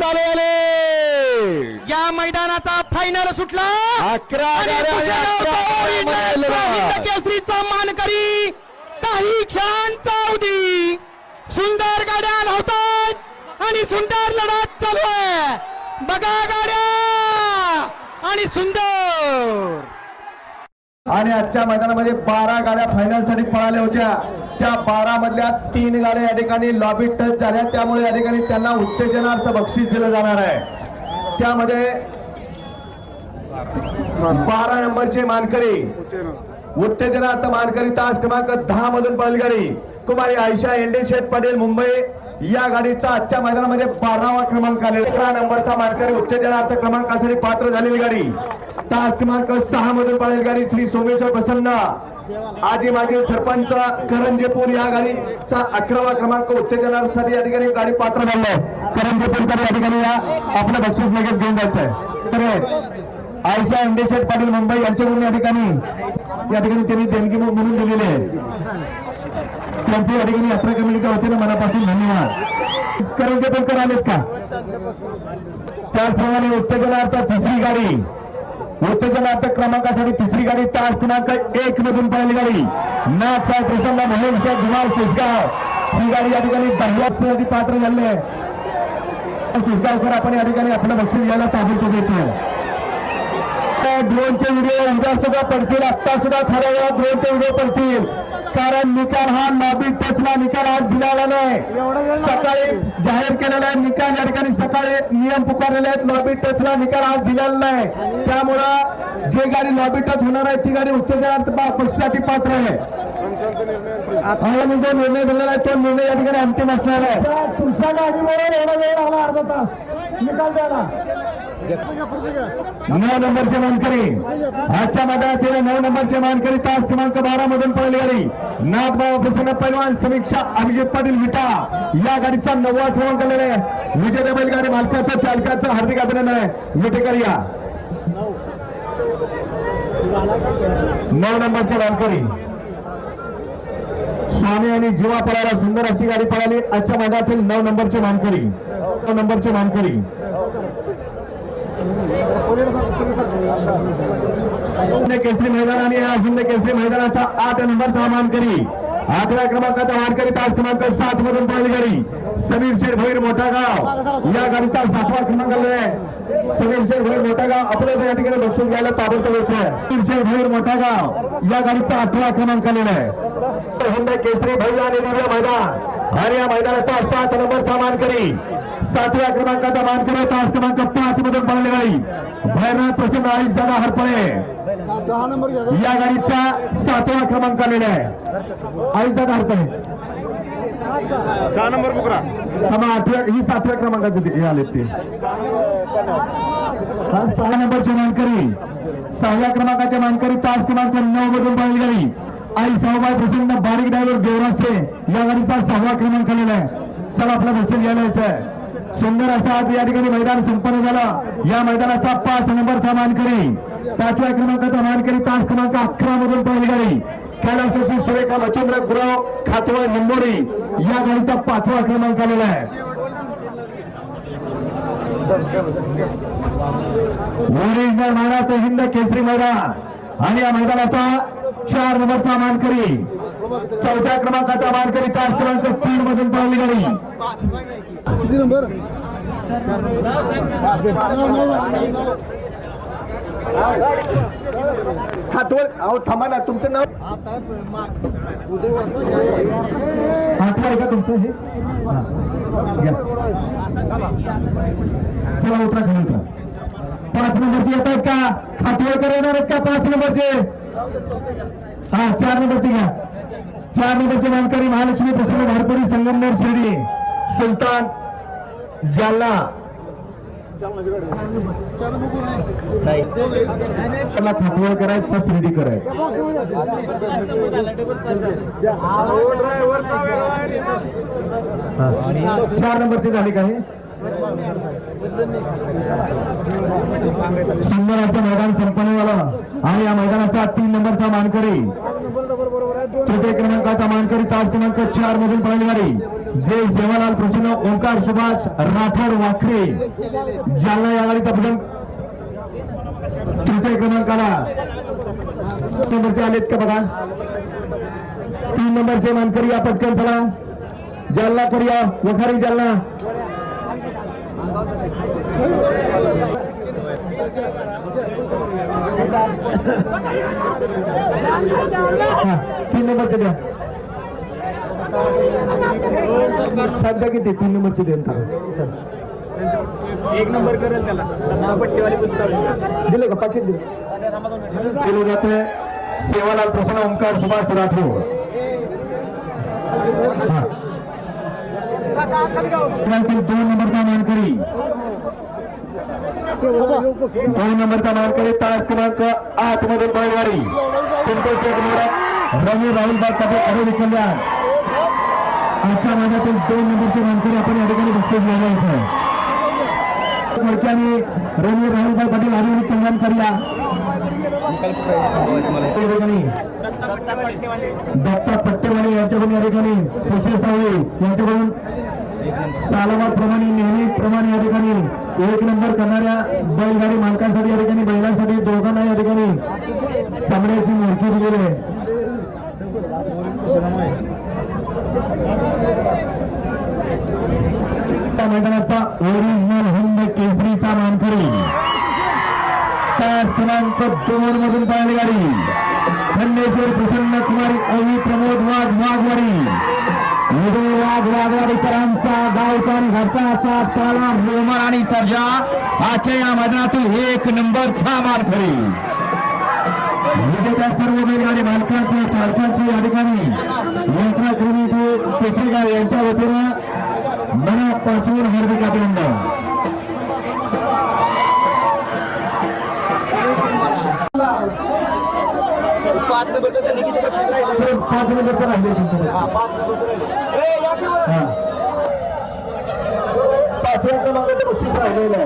चालू झाले। या मैदानाचा फायनल सुटला। 11 गाड्या केसरीचा मानकरी काही क्षणांचा अवधी। सुंदर गाड्या धावतात आणि सुंदर लढत चालू आहे। बघा गाड्या आणि सुंदर। आणि आजच्या मैदानामध्ये 12 गाड्या फायनल साठी पळाल्या होत्या। त्या 12 मधल्या 3 गाड्या या ठिकाणी लॉबी टच झाल्या, त्यामुळे या ठिकाणी त्यांना उत्तेजनार्थ बक्षीस दिलं जाणार आहे। त्यामध्ये 12 नंबरचे मानकरी उत्तेजनार्थ मानकरी तास क्रमांक 10 मधून बैलगाडी कुमारी आयशा एंडेशेठ पाटील मुंबई या गाडीचा आजच्या मैदानामध्ये 12वा क्रमांक आलेला। 11 नंबरचा मानकरी उत्तेजनार्थ क्रमांकासाठी पात्र झालेली गाडी तास क्रमांक 6 मधून पळालेली गाडी श्री सोमेश्वर प्रसन्न आजी माजी सरपंच करंजेपूर या गाडीचा 11वा क्रमांक उत्तेजनासाठी या ठिकाणी गाडी पात्र झाली आहे। करंजेपूरकर या ठिकाणी आपलं बक्षीस लगेच घेऊन जायचं आहे। तर आयशा एंडेशेठ पाटील मुंबई यांच्याकडून या ठिकाणी त्यांनी देणगी म्हणून दिलेली आहे। त्यांची या ठिकाणी यात्रा कमिटीच्या वतीने मनापासून धन्यवाद। करंजेपूरकर आलेत का? त्याचप्रमाणे उत्तेजनार्थ तिसरी गाडी उत्तेजनार्थ क्रमांकासाठी तिसरी गाडी तास क्रमांक 1 मधून पळालेली गाडी नाथ साहेब प्रसन्न महेश धुमाळ सिसगाव ही गाडी या ठिकाणी 10साठी पात्र झाली आहे। सिसगावकर आपण या ठिकाणी आपलं बक्षीस घ्यायला ताबडतोब द्यायचं। ड्रोनचे व्हिडिओ उद्या सुद्धा पडतील, आता सुद्धा थोड्या वेळात ड्रोनचे व्हिडिओ पडतील, कारण निकाल हा लॉबी टचला निकाल आज दिलेला नाही। सकाळी जाहीर केलेला आहे निकाल, या ठिकाणी सकाळी नियम पुकारलेले आहेत। लॉबी टचला निकाल आज दिलेला नाही, त्यामुळं जे गाडी लॉबी टच होणार आहे ती गाडी उत्तेजनार्थ बक्षीसाठी पात्र आहे। जो निर्णय दिलेला आहे तो निर्णय या ठिकाणी अंतिम असणार आहे। तुमच्या गाडीवर एवढा वेळ आला, अर्धा तास निकाल द्यायला। 9 नंबरचे मानकरी आजच्या मैदानातील 9 नंबरचे मानकरी तास क्रमांक 12 मधून पळालेली गाडी नाथबाबा प्रसन्न पैलवान समीक्षा अभिजित पाटील विटा या गाडीचा 9वा क्रमांक आलेला आहे। विजय बैलगाडी मालकाचं चालकाचं हार्दिक अभिनंदन आहे। विटेकर या 9 नंबरचे मानकरी स्वामी आणि जीवा पळाला सुंदर अशी गाडी पळाली आजच्या मैदानातील 9 नंबरचे मानकरी 9 नंबरचे मानकरी केसरी मैदान आणि हिंद केसरी मैदानाचा 8 नंबरचा मानकरी 8व्या क्रमांकाचा मानकरी तास क्रमांक 7 मधून पळालेली गाडी समीर शेठ भोईर मोठा गाव या गाडीचा 7वा क्रमांक आलेला आहे। समीर शेठ भोईर मोठा गाव आपल्याला या ठिकाणी बक्षीस घ्यायला ताबडतोब यायचं आहे। समीर शेठ भोईर मोठा गाव या गाडीचा 8वा क्रमांक आलेला आहे। हिंद केसरी भैया आणि दिव्य मैदान आणि या मैदानाचा 7 नंबरचा मानकरी 7व्या क्रमांकाचा मानकरी तास क्रमांक 5 मधून पळालेली गाडी भैरनाथ प्रसन्न आईस दादा हरपळे या गाडीचा 7वा क्रमांक आलेला आहे। आईस दादा हरपळे 6 नंबर बुकरा ही 7व्या क्रमांकाचे आले ते 6 नंबरचे मानकरी 6व्या क्रमांकाचे मानकरी तास क्रमांक 9 मधून पळालेली गाडी आई सावबाई प्रसन्न बारीक ड्रायव्हर देवराष्ट्रे या गाडीचा 6वा क्रमांक आलेला आहे। चला आपला बक्षीस घ्यायला यायचं आहे। सुंदर असं आज या ठिकाणी मैदान संपन्न झालं। या मैदानाचा 5 नंबरचा मानकरी 5व्या क्रमांकाचा मानकरी तास क्रमांक 11 मधून पळालेली गाडी कैलासवासी सुरेखा मच्छिंद्र गुराव खातवळ निंबोडी या गाडीचा 5वा क्रमांक आलेला आहे। ओरिजिनल मानाचं हिंद केसरी मैदान आणि या मैदानाचा 4 नंबरचा मानकरी 4थ्या क्रमांकाचा मानकरी तास क्रमांक 3 मधून पळालेली गाडी हा तो अहो थांबा ना तुमचं नाव 8वा आहे का तुमचं हे चला उतरा खाली उतरा 5 नंबरचे येत आहेत का खातवळकर येणार आहेत का 5 नंबरचे हा 4 नंबरचे घ्या 4 नंबरचे मानकरी महालक्ष्मी प्रसन्न धारपुरी संगमनेर शिर्डी सुलतान जालना चला खातवळ करायचं शिर्डी करायचं 4 नंबरचे झाले का हे सुंदर असं मैदान संपन्न झालं आणि या मैदानाचा 3 नंबरचा मानकरी तृतीय क्रमांकाचा मानकरी तास क्रमांक 4 मधून पळालेली गाडी जय सेवालाल प्रसन्न ओंकार सुभाष राठोड वाखरे जालना या गाडीचा प्रथम तृतीय क्रमांकाला नंबरचे आलेत का बघा. 3 नंबरचे मानकरी या पटकन चला. जालना करूया वखारी जालना. हा 3 नंबरचे द्या. सध्या किती 3 नंबरचे देऊन टाका. 1 नंबर करेल त्याला पट्टीवाली पुस्तक दिले का पाकिट दिलं जाते. सेवालाल प्रसन्न ओंकार सुभाष राठोड 2 नंबरचा मानकरी 2 नंबरचा मानकरी तास क्रमांक 8 मधून बैलगाडी पिंपळ शेठ मोरा रवी राहुल बाग पाटील अरवली कल्याण. आजच्या माझ्यातील 2 नंबरचे मानकरी आपण या ठिकाणी बक्षीस घ्यायला मडक्याने रवी राहुल बाग पाटील अरवली कल्याण करूया. दत्ता पट्टेवाले यांच्याकडून या ठिकाणी खुशी सावळे यांच्याकडून सालाबाद प्रमाणे नेहमीप्रमाणे या ठिकाणी 1 नंबर करणाऱ्या बैलगाडी मालकांसाठी या ठिकाणी बैलांसाठी दोघांना या ठिकाणी चामड्याची मूर्ती दिलेली आहे. मैदानाचा ओरिजिनल हिंद केसरीचा मानकरी तास क्रमांक 2 मधून बैलगाडी खंडेश्वर प्रसन्न कुमारी अवी प्रमोद वाघवाडी वाघवाडीकरांचा गावचा आणि घरचा असा ताला रोमन आणि सर्जा आजच्या या मैदानातील 1 नंबरचा मानकरी. त्या सर्व बैलगाडी मालकांचे चालकांचे या ठिकाणी यंत्रणा कमिटी केसरीगाव यांच्या वतीनं मनापासून हार्दिक अभिनंदन. 5 नंबरचं त्यांनी किती बक्षीस राहिले? 5 नंबरचं राहिले. 5व्या क्रमांकाचं बक्षीस राहिलेलं आहे.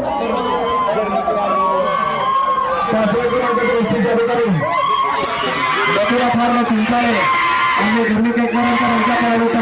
5व्या क्रमांकाचं बक्षीस या ठिकाणी फार चिंता आहे आणि धर्मिक एकमारांचा राज्यात आला होता.